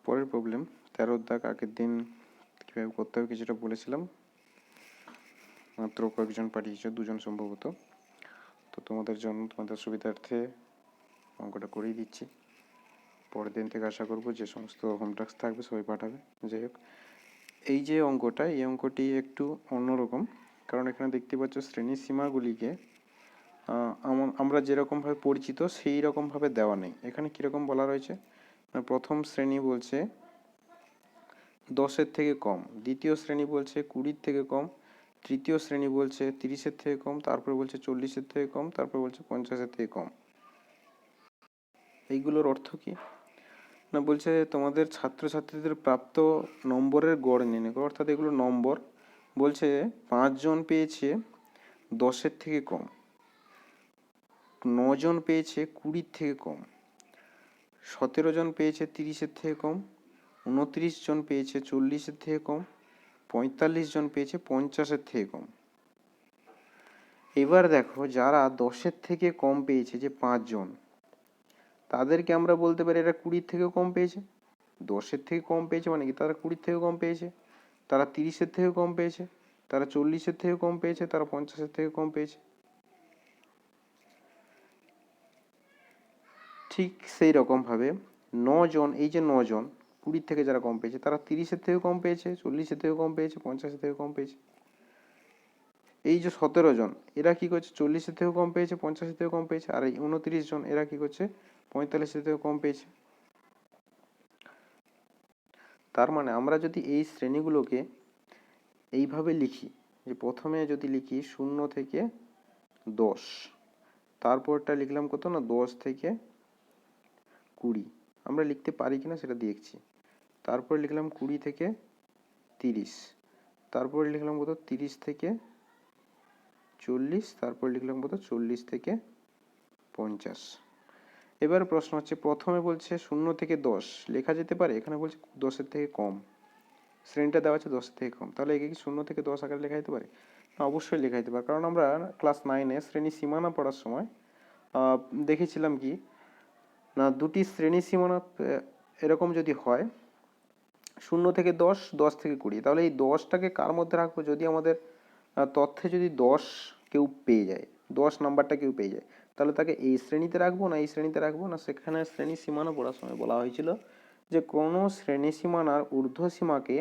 পরের প্রবলেম 13 দাগ। আগের দিন কীভাবে করতে হবে কিছুটা বলেছিলাম, মাত্র কয়েকজন পাঠিয়েছে, 2জন সম্ভবত। তো তোমাদের জন্য, তোমাদের সুবিধার্থে অঙ্কটা করেই দিচ্ছি। পরের দিন থেকে আশা করব যে সমস্ত হোম টাস্ক থাকবে সবাই পাঠাবে। যাই হোক, এই যে অঙ্কটা, এই অঙ্কটি একটু অন্যরকম, কারণ এখানে দেখতে পাচ্ছ শ্রেণীর সীমাগুলিকে আমরা যেরকমভাবে পরিচিত সেই রকমভাবে দেওয়া নেই। এখানে কীরকম বলা রয়েছে, প্রথম শ্রেণী বলছে 10-এর থেকে কম, দ্বিতীয় শ্রেণী বলছে 20-এর থেকে কম, তৃতীয় শ্রেণী বলছে 30-এর থেকে কম, তারপরে বলছে 40-এর থেকে কম, তারপরে বলছে 50-এর থেকে কম। এইগুলোর অর্থ কি না, বলছে তোমাদের ছাত্রছাত্রীদের প্রাপ্ত নম্বরের গড় নির্ণয় করো। অর্থাৎ এগুলো নম্বর। বলছে 5 জন পেয়েছে 10-এর থেকে কম, 9 জন পেয়েছে 20-এর থেকে কম, 17 জন পেয়েছে 30-এর থেকে কম, 29 জন পেয়েছে 40-এর থেকে কম, 45 জন পেয়েছে 50-এর থেকে কম। এবার দেখো, যারা 10-এর থেকে কম পেয়েছে, যে 5 জন, তাদেরকে আমরা বলতে পারি এরা 20-এর থেকেও কম পেয়েছে। 10-এর থেকে কম পেয়েছে মানে কি, তারা 20-এর থেকে কম পেয়েছে, তারা 30-এর থেকে কম পেয়েছে, তারা 40-এর থেকে কম পেয়েছে, তারা 50-এর থেকে কম পেয়েছে। ঠিক সেই রকমভাবে 9 জন, এই যে 9 জন 20-এর থেকে যারা কম পেয়েছে, তারা 30-এর থেকে কম পেয়েছে, 40-এর থেকে কম পেয়েছে, 50-এর থেকে কম পেয়েছে। এই যে 17 জন, এরা কি করছে, 40-এর থেকেও কম পেয়েছে, 50-এর থেকেও কম পেয়েছে। আর এই 29 জন, এরা কি করছে, 45-এর থেকেও কম পেয়েছে। তার মানে আমরা যদি এই শ্রেণীগুলোকে এইভাবে লিখি, যে প্রথমে যদি লিখি 0 থেকে 10, তারপরটা লিখলাম কত না 10 থেকে 20, আমরা লিখতে পারি কিনা সেটা দেখছি। তারপর লিখলাম 20 থেকে 30, তারপর লিখলাম কত 30 থেকে 40, তারপর লিখলাম কত 40 থেকে 50। এবার প্রশ্ন হচ্ছে, প্রথমে বলছে 0 থেকে 10 লেখা যেতে পারে, এখানে বলছে 10-এর থেকে কম, শ্রেণীটা দেওয়া আছে 10-এর থেকে কম, তাহলে একে কি 0 থেকে 10 আকারে লেখা যেতে পারে? না, অবশ্যই লেখা যেতে পারে। কারণ আমরা ক্লাস 9-এ শ্রেণী সীমানা পড়ার সময় দেখেছিলাম কি না, দুটি শ্রেণী সীমানা এরকম যদি হয় 0 থেকে 10, 10 থেকে 20, তাহলে এই 10টাকে কার মধ্যে রাখবো, যদি আমাদের তথ্যে যদি 10 কেউ পেয়ে যায়, 10 নাম্বারটা কেউ পেয়ে যায়, তাহলে তাকে এই শ্রেণীতে রাখবো না এই শ্রেণীতে রাখবো না। সেখানে শ্রেণী সীমানা পড়ার সময় বলা হয়েছিল যে কোনো শ্রেণী সীমানার ঊর্ধ্ব সীমাকে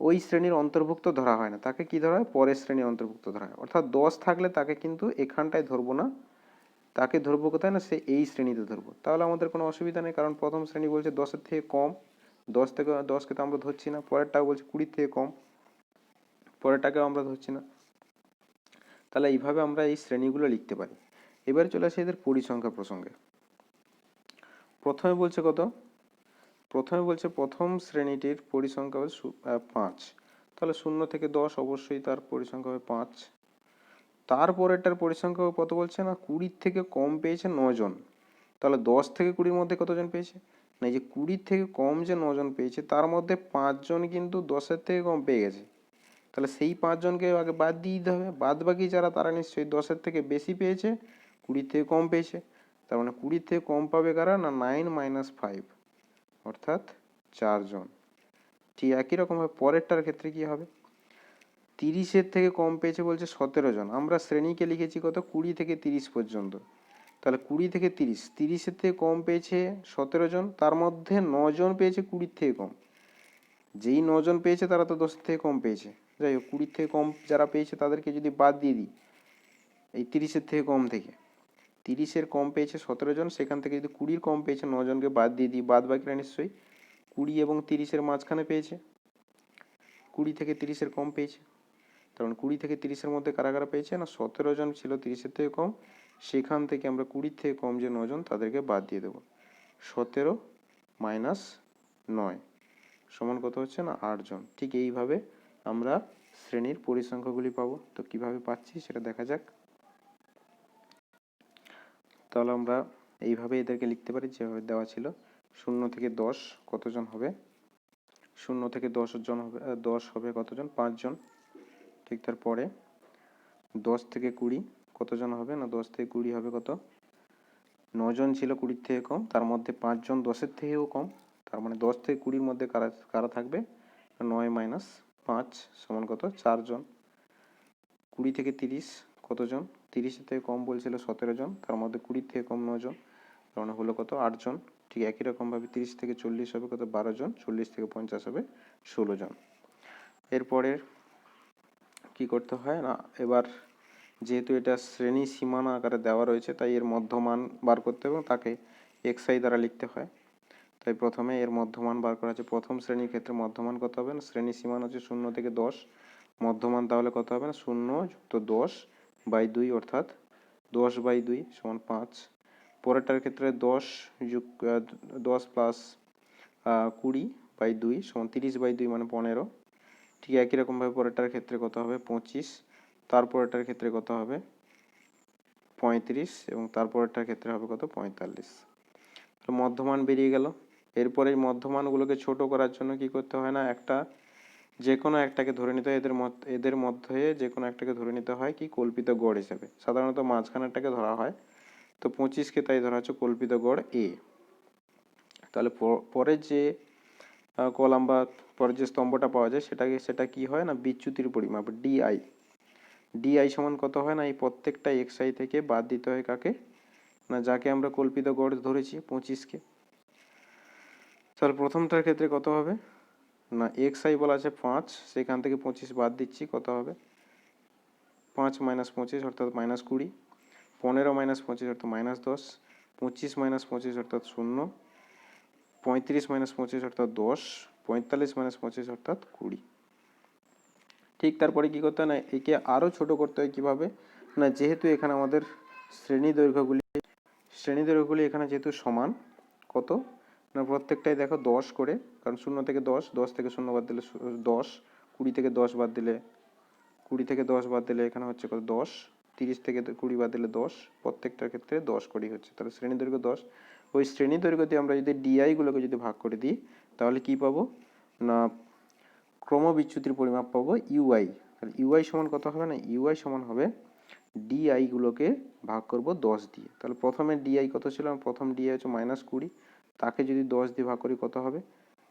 ওই শ্রেণীর অন্তর্ভুক্ত ধরা হয় না, তাকে কি ধরা হয়, পরের শ্রেণীর অন্তর্ভুক্ত ধরা হয়। অর্থাৎ 10 থাকলে তাকে কিন্তু এখানটায় ধরবো না, তাকে ধরবো কোথায় না, সে এই শ্রেণীতে ধরবো। তাহলে আমাদের কোনো অসুবিধা নেই, কারণ প্রথম শ্রেণী বলছে 10-এর থেকে কম, 10কে তো আমরা ধরছি না। পরেরটাও বলছে 20-এর থেকে কম, পরেরটাকেও আমরা ধরছি না। তাহলে এইভাবে আমরা এই শ্রেণীগুলো লিখতে পারি। এবারে চলে আসে এদের পরিসংখ্যা প্রসঙ্গে। প্রথমে বলছে কত, প্রথমে বলছে প্রথম শ্রেণীটির পরিসংখ্যা হল 5, তাহলে 0 থেকে 10 অবশ্যই তার পরিসংখ্যা হবে 5। তারপরেরটার পরিসংখ্যা কত বলছে না, 20-এর থেকে কম পেয়েছে 9 জন, তাহলে 10 থেকে 20-এর মধ্যে কতজন পেয়েছে না, এই যে 20-এর থেকে কম যে 9 জন পেয়েছে, তার মধ্যে 5 জন কিন্তু 10-এর থেকে কম পেয়ে গেছে। তাহলে সেই 5 জনকে আগে বাদ দিয়ে দিতে হবে। বাদ বাকি যারা, তারা নিশ্চয়ই 10-এর থেকে বেশি পেয়েছে, 20-এর থেকে কম পেয়েছে। তার মানে 20-এর থেকে কম পাবে কারা না, 9 - 5, অর্থাৎ 4 জন। ঠিক একই রকমভাবে পরেরটার ক্ষেত্রে কি হবে, 30-এর থেকে কম পেয়েছে বলছে 17 জন, আমরা শ্রেণীকে লিখেছি কত 20 থেকে 30 পর্যন্ত। তাহলে 20 থেকে 30, 30-এর থেকে কম পেয়েছে 17 জন, তার মধ্যে 9 জন পেয়েছে 20-এর থেকে কম। যেই 9 জন পেয়েছে তারা তো 10-এর থেকে কম পেয়েছে। যাই হোক, 20-এর থেকে কম যারা পেয়েছে তাদেরকে যদি বাদ দিয়ে দিই এই 30-এর থেকে কম থেকে, 30-এর কম পেয়েছে 17 জন, সেখান থেকে যদি 20-এর কম পেয়েছে 9 জনকে বাদ দিয়ে দিই, বাদ বাকিরা নিশ্চয়ই 20 এবং 30-এর মাঝখানে পেয়েছে, 20 থেকে 30-এর কম পেয়েছে। কারণ 20 থেকে 30-এর মধ্যে কারা কারা পেয়েছে না, 17 জন ছিল 30-এর থেকে কম, সেখান থেকে আমরা 20-এর থেকে কম যে 9 জন তাদেরকে বাদ দিয়ে দেবো। 17 - 9 সমান কত হচ্ছে না, 8 জন। ঠিক এইভাবে আমরা শ্রেণীর পরিসংখ্যাগুলি পাবো। তো কিভাবে পাচ্ছি সেটা দেখা যাক। তাহলে আমরা এইভাবে এদেরকে লিখতে পারি যেভাবে দেওয়া ছিল। 0 থেকে 10 কতজন হবে, 0 থেকে 10 জন হবে, 10 হবে কতজন, 5 জন। ঠিক তারপরে 10 থেকে 20 কতজন হবে না, 10 থেকে 20 হবে কত, 9 জন ছিল 20-এর থেকে কম, তার মধ্যে 5 জন 10-এর থেকেও কম, তার মানে 10 থেকে 20-র মধ্যে কারা কারা থাকবে? 9 মাইনাস 5 সমান কত? 4 জন। 20 থেকে 30 কতজন? 30 থেকে কম বলছিল 17 জন, তার মধ্যে 20 থেকে কম 9 জন, তার মানে হলো কত? 8 জন। ঠিক একই রকমভাবে 30 থেকে 40 হবে কত? 12 জন। 40 থেকে 50 হবে 16 জন। এরপরে কি করতে হয় না, এবার যেহেতু এটা শ্রেণী সীমানা আকারে দেওয়া রয়েছে তাই এর মধ্যমান বার করতে হবে এবং তাকে xi দ্বারা লিখতে হয়। তাই প্রথমে এর মধ্যমান বার করা আছে। প্রথম শ্রেণীর ক্ষেত্রে মধ্যমান কত হবে না, শ্রেণী সীমানা হচ্ছে 0 থেকে 10, মধ্যমান তাহলে কত হবে না 0 যুক্ত 10 বাই 2 অর্থাৎ 10 বাই 2 সমান 5। পরেরটার ক্ষেত্রে 10 প্লাস 20 বাই 2 সমান 30 বাই 2 মানে 15। ঠিক একই রকমভাবে পরেরটার ক্ষেত্রে কত হবে 25, তারপরেরটার ক্ষেত্রে কত হবে 35 এবং তারপরেরটার ক্ষেত্রে হবে কত 45। মধ্যমান বেরিয়ে গেল। এরপরে এই মধ্যমানগুলোকে ছোট করার জন্য কি করতে হয় না, একটা যে কোনো একটাকে ধরে নিতে হয়, এদের মধ্যে যে কোনো একটাকে ধরে নিতে হয় কি কল্পিত গড় হিসেবে। সাধারণত মাঝখানেরটাকে ধরা হয়, তো 25কে তাই ধরা হচ্ছে কল্পিত গড় এ। তাহলে পরে যে কলাম বা পরের যে স্তম্ভটা পাওয়া যায় সেটা কি হয় না বিচ্যুতির পরিমাপ ডিআই। ডিআই সমান কত হয় না, এই প্রত্যেকটা xi থেকে বাদ দিতে হয় কাকে না, যাকে আমরা কল্পিত গড় ধরেছি 25কে। তাহলে প্রথমটার ক্ষেত্রে কত হবে না, xi বলা আছে 5, সেখান থেকে 25 বাদ দিচ্ছি, কত হবে 5 মাইনাস 25 অর্থাৎ মাইনাস 20, 15 মাইনাস 25 অর্থাৎ মাইনাস 10, 25 মাইনাস 25 অর্থাৎ 0, 35 মাইনাস 25 অর্থাৎ 10, 45 মাইনাস 25 অর্থাৎ 20। ঠিক তারপরে কি করতে হয় না, একে আরও ছোট করতে হয় কিভাবে না, যেহেতু এখানে আমাদের শ্রেণী দৈর্ঘ্যগুলি এখানে যেহেতু সমান, কত না প্রত্যেকটাই দেখো 10 করে, কারণ 0 থেকে 10, 10 থেকে 0 বাদ দিলে 10, 20 থেকে 10 বাদ দিলে 20 থেকে 10 বাদ দিলে এখানে হচ্ছে কত 10, 30 থেকে 20 বাদ দিলে 10, প্রত্যেকটার ক্ষেত্রে 10 করেই হচ্ছে। তাহলে শ্রেণী দৈর্ঘ্য 10। ওই শ্রেণী দৈর্ঘ্য দিয়ে আমরা যদি ডিআই গুলোকে যদি ভাগ করে দিই তাহলে কি পাবো না, ক্রমবিচ্যুতির পরিমাপ পাবো ইউআই। তাহলে ইউআই সমান কত হবে না, ইউআই সমান হবে ডিআই গুলোকে ভাগ করব 10 দিয়ে। তাহলে প্রথমে ডিআই কত ছিল, প্রথম ডিআই হচ্ছে -20, তাকে যদি 10 দিয়ে ভাগ করি কত হবে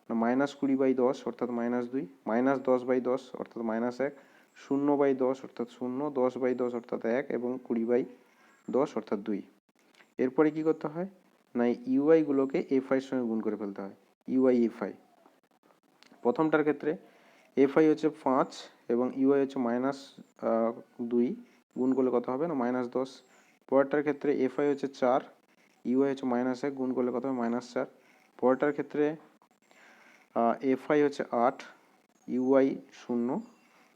না -20 বাই 10 অর্থাৎ -2, -10 বাই 10 অর্থাৎ -1, 0 বাই 10 অর্থাৎ 0, 10 বাই 10 অর্থাৎ 1 এবং 20 বাই 10 অর্থাৎ 2। এরপরে কি করতে হয় না, ইউআই গুলোকে এফআই এর সঙ্গে গুণ করে ফেলতে হয়, ইউআই এফআই। প্রথমটার ক্ষেত্রে এফআই হচ্ছে 5 এবং ইউআই হচ্ছে -2, গুণ করলে কত হবে না -10। পরেরটার ক্ষেত্রে এফআই হচ্ছে 4, ইউআই হচ্ছে -1, গুণ করলে কত হবে -4। পরেরটার ক্ষেত্রে এফআই হচ্ছে 8, ইউআই 0,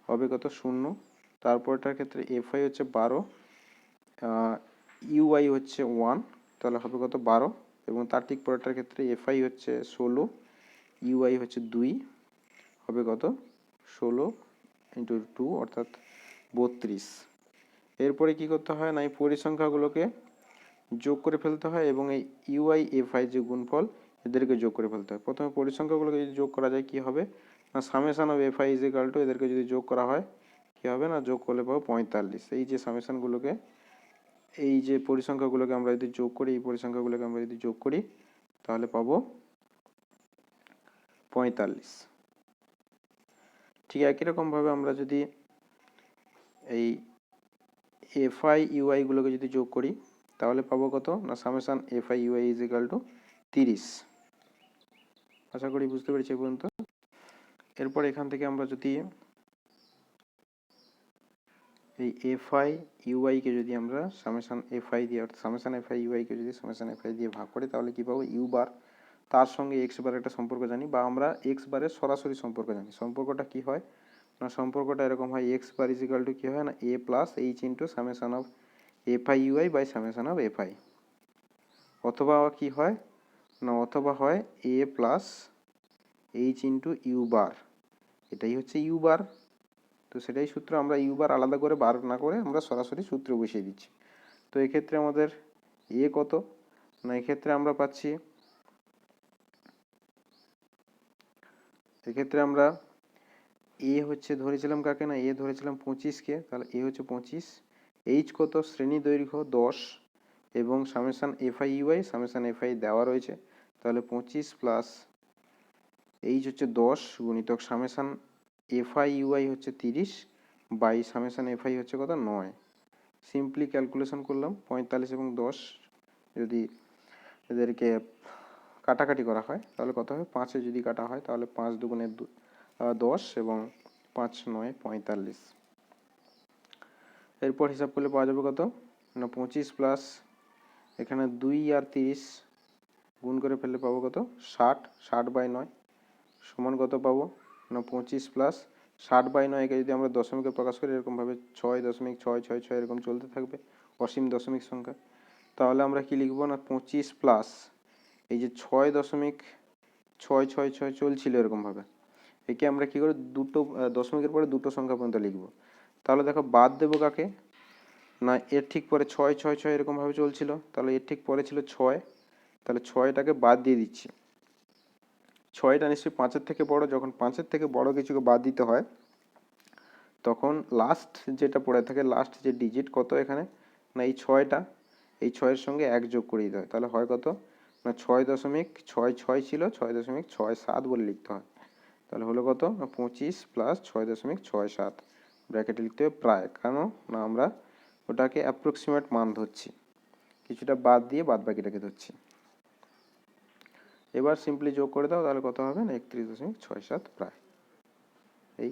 হবে কত 0। তারপরটার ক্ষেত্রে এফআই হচ্ছে 12, ইউআই হচ্ছে 1, তাহলে হবে কত 12। এবং তার ঠিক পরেরটার ক্ষেত্রে এফআই হচ্ছে 16, ইউআই হচ্ছে 2, হবে কত 16 ইন্টু 2 অর্থাৎ 32। এরপরে কি করতে হয় না, এই পরিসংখ্যাগুলোকে যোগ করে ফেলতে হয় এবং এই ইউআই এফআই যে গুণফল এদেরকে যোগ করে ফেলতে হয়। প্রথমে পরিসংখ্যাগুলোকে যদি যোগ করা যায় কি হবে না, summation of FI is equal two, এদেরকে যদি যোগ করা হয় কি হবে না, যোগ করলে পাবো 45। এই যে সামেশনগুলোকে, এই যে পরিসংখ্যাগুলোকে আমরা যদি যোগ করি, এই পরিসংখ্যাগুলোকে আমরা যদি যোগ করি তাহলে পাবো 45। ঠিক একই রকম ভাবে আমরা যদি এই এফআই ইউআই গুলোকে যদি যোগ করি তাহলে পাবো কত না, summation f i u i is equal to 30। আশা করি বুঝতে পেরেছি পর্যন্ত। এরপর এখান থেকে আমরা যদি এই এফআই ইউআই কে যদি আমরা সামেশন এফআই দিয়ে অর্থাৎ সামেশন এফআই ইউআই কে যদি সামেশন এফআই দিয়ে ভাগ করি তাহলে কি পাবো, ইউ বার, তার সঙ্গে এক্স বারের একটা সম্পর্ক জানি বা আমরা এক্স বারের সরাসরি সম্পর্ক জানি। সম্পর্কটা কি হয় না, সম্পর্কটা এরকম হয়, X bar is equal to কি হয় না, A plus H into summation of FI UI by summation of FI. অথবা কি হয় না, অথবা হয় A plus H into U bar, এটাই হচ্ছে ইউ বার। তো সেটাই সূত্র, আমরা ইউ বার আলাদা করে বার না করে আমরা সরাসরি সূত্র বসিয়ে দিচ্ছি। তো এক্ষেত্রে আমাদের এ কত না, এক্ষেত্রে আমরা পাচ্ছি, এক্ষেত্রে আমরা এ হচ্ছে ধরেছিলাম কাকে না, এ ধরেছিলাম 25কে, তাহলে এ হচ্ছে 25, এইচ কত শ্রেণী দৈর্ঘ্য 10 এবং summation f i u i summation f i দেওয়া রয়েছে, তাহলে 25 প্লাস এইচ হচ্ছে 10 গুণিতক সামেশান এফআই ইউআই হচ্ছে 30 বাই সামেশান এফআই হচ্ছে কত 9। সিম্পলি ক্যালকুলেশন করলাম 45 এবং 10 যদি এদেরকে কাটাকাটি করা হয় তাহলে কত হবে, 5-এ যদি কাটা হয় তাহলে 5 দুগুণে 10 এবং 5 9 45। এরপর হিসাব করলে পাওয়া যাবে কত না 25 প্লাস এখানে 2 আর 30 গুণ করে ফেললে পাবো কত 60, 60 বাই 9 সমান কত পাবো না 25 প্লাস 60 বাই 9 কে যদি আমরা দশমিকে প্রকাশ করি এরকমভাবে 6.666 এরকম চলতে থাকবে অসীম দশমিক সংখ্যা। তাহলে আমরা কি লিখবো না 25 প্লাস এই যে 6.666 চলছিল এরকমভাবে, একে আমরা কি করে দুটো দশমিকের পরে দুটো সংখ্যা পর্যন্ত লিখবো। তাহলে দেখো বাদ দেবো কাকে না এর ঠিক পরে 666 এরকমভাবে চলছিল, তাহলে এর ঠিক পরে ছিল 6, তাহলে 6টাকে বাদ দিয়ে দিচ্ছি। 6টা নিশ্চয়ই 5-এর থেকে বড়, যখন 5-এর থেকে বড় কিছুকে বাদ দিতে হয় তখন লাস্ট যেটা পড়ে থাকে লাস্ট যে ডিজিট কত এখানে না এই 6টা, এই 6-এর সঙ্গে 1 যোগ করে দিতে হয়, তাহলে হয় কত না 6.66 ছিল 6.67 বলে লিখতে হয়। তাহলে হলো কত না 25 প্লাস 6.67 ব্র্যাকেটে লিখতে হবে প্রায়, কেন না আমরা ওটাকে অ্যাপ্রক্সিমেট মান ধরছি, কিছুটা বাদ দিয়ে বাদ বাকিটাকে ধরছি। এবার সিম্পলি যোগ করে দাও তাহলে কত হবে না 31.67 প্রায়। এই